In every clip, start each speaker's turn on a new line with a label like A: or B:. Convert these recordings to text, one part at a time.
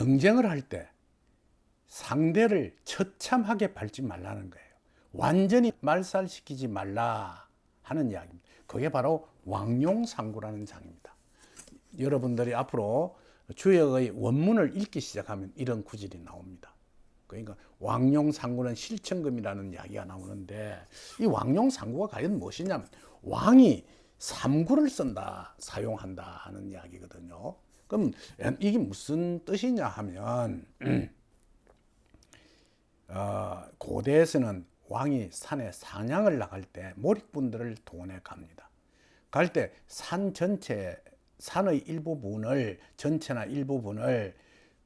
A: 경쟁을 할 때 상대를 처참하게 밟지 말라는 거예요. 완전히 말살시키지 말라 하는 이야기입니다. 그게 바로 왕용상구라는 장입니다. 여러분들이 앞으로 주역의 원문을 읽기 시작하면 이런 구절이 나옵니다. 그러니까 왕용상구는 실천금이라는 이야기가 나오는데, 이 왕용상구가 과연 무엇이냐면 왕이 삼구를 쓴다, 사용한다 하는 이야기거든요. 그럼 이게 무슨 뜻이냐 하면 고대에서는 왕이 산에 사냥을 나갈 때 몰입꾼들을 동원해 갑니다. 갈 때 산 전체, 산의 일부분을, 전체나 일부분을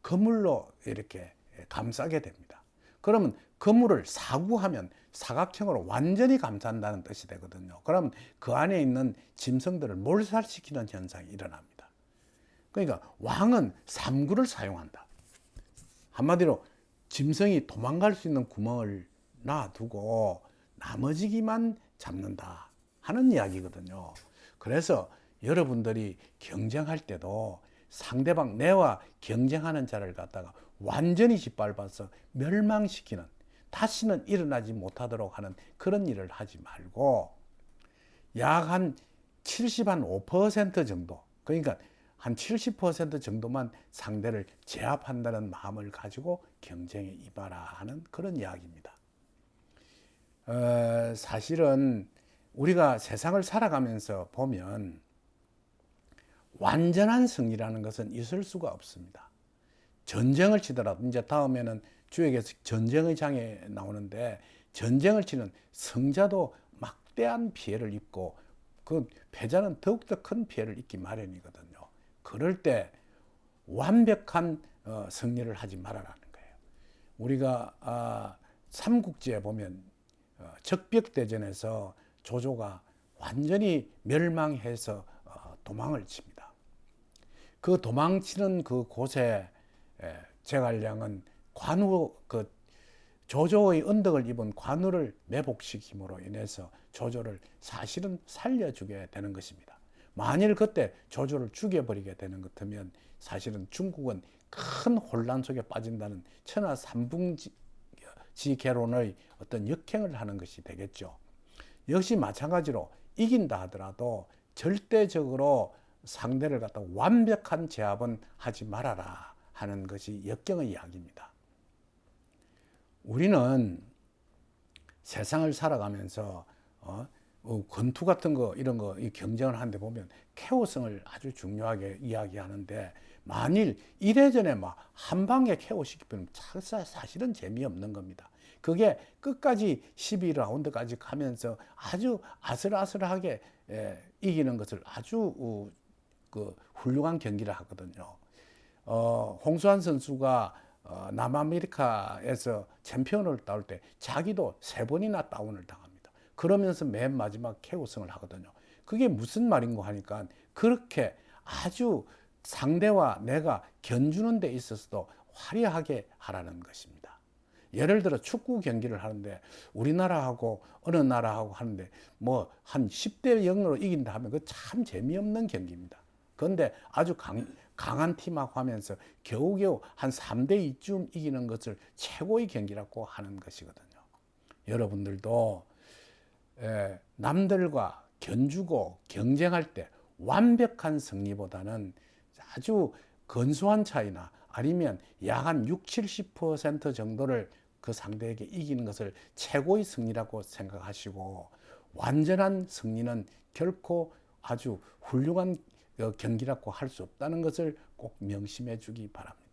A: 그물로 이렇게 감싸게 됩니다. 그러면 그물을 사구하면 사각형으로 완전히 감싼다는 뜻이 되거든요. 그러면 그 안에 있는 짐승들을 몰살시키는 현상이 일어납니다. 그러니까 왕은 삼구를 사용한다. 한마디로 짐승이 도망갈 수 있는 구멍을 놔두고 나머지기만 잡는다 하는 이야기거든요. 그래서 여러분들이 경쟁할 때도 상대방, 내와 경쟁하는 자를 갖다가 완전히 짓밟아서 멸망시키는, 다시는 일어나지 못하도록 하는 그런 일을 하지 말고 약 한 75% 정도, 그러니까 한 70% 정도만 상대를 제압한다는 마음을 가지고 경쟁에 임하라 하는 그런 이야기입니다. 사실은 우리가 세상을 살아가면서 보면 완전한 승리라는 것은 있을 수가 없습니다. 전쟁을 치더라도, 이제 다음에는 주역에서 전쟁의 장에 나오는데, 전쟁을 치는 승자도 막대한 피해를 입고 그 패자는 더욱더 큰 피해를 입기 마련이거든요. 그럴 때 완벽한 승리를 하지 말아라는 거예요. 우리가 삼국지에 보면 적벽대전에서 조조가 완전히 멸망해서 도망을 칩니다. 그 도망치는 그 곳에 제갈량은 관우, 그 조조의 언덕을 입은 관우를 매복시킴으로 인해서 조조를 사실은 살려주게 되는 것입니다. 만일 그때 조조를 죽여버리게 되는 것 같으면 사실은 중국은 큰 혼란 속에 빠진다는 천하삼풍지개론의 어떤 역행을 하는 것이 되겠죠. 역시 마찬가지로 이긴다 하더라도 절대적으로 상대를 갖다 완벽한 제압은 하지 말아라 하는 것이 역경의 이야기입니다. 우리는 세상을 살아가면서 권투 같은 거, 이런 거, 이 경쟁을 하는데 보면 KO성을 아주 중요하게 이야기하는데, 만일 이래전에 막 한 방에 KO 시키면 사실은 재미없는 겁니다. 그게 끝까지 12라운드까지 가면서 아주 아슬아슬하게 이기는 것을 아주 그 훌륭한 경기를 하거든요. 홍수환 선수가 남아메리카에서 챔피언을 따올 때 자기도 3번이나 다운을 당합니다. 그러면서 맨 마지막 KO승을 하거든요. 그게 무슨 말인가 하니까, 그렇게 아주 상대와 내가 견주는 데 있어서도 화려하게 하라는 것입니다. 예를 들어 축구 경기를 하는데 우리나라하고 어느 나라하고 하는데 뭐 한 10대 0으로 이긴다 하면 그 참 재미없는 경기입니다. 그런데 아주 강한 팀하고 하면서 겨우겨우 한 3대 2쯤 이기는 것을 최고의 경기라고 하는 것이거든요. 여러분들도 남들과 견주고 경쟁할 때 완벽한 승리보다는 아주 근소한 차이나 아니면 약 한 60, 70% 정도를 그 상대에게 이기는 것을 최고의 승리라고 생각하시고, 완전한 승리는 결코 아주 훌륭한 경기라고 할 수 없다는 것을 꼭 명심해 주기 바랍니다.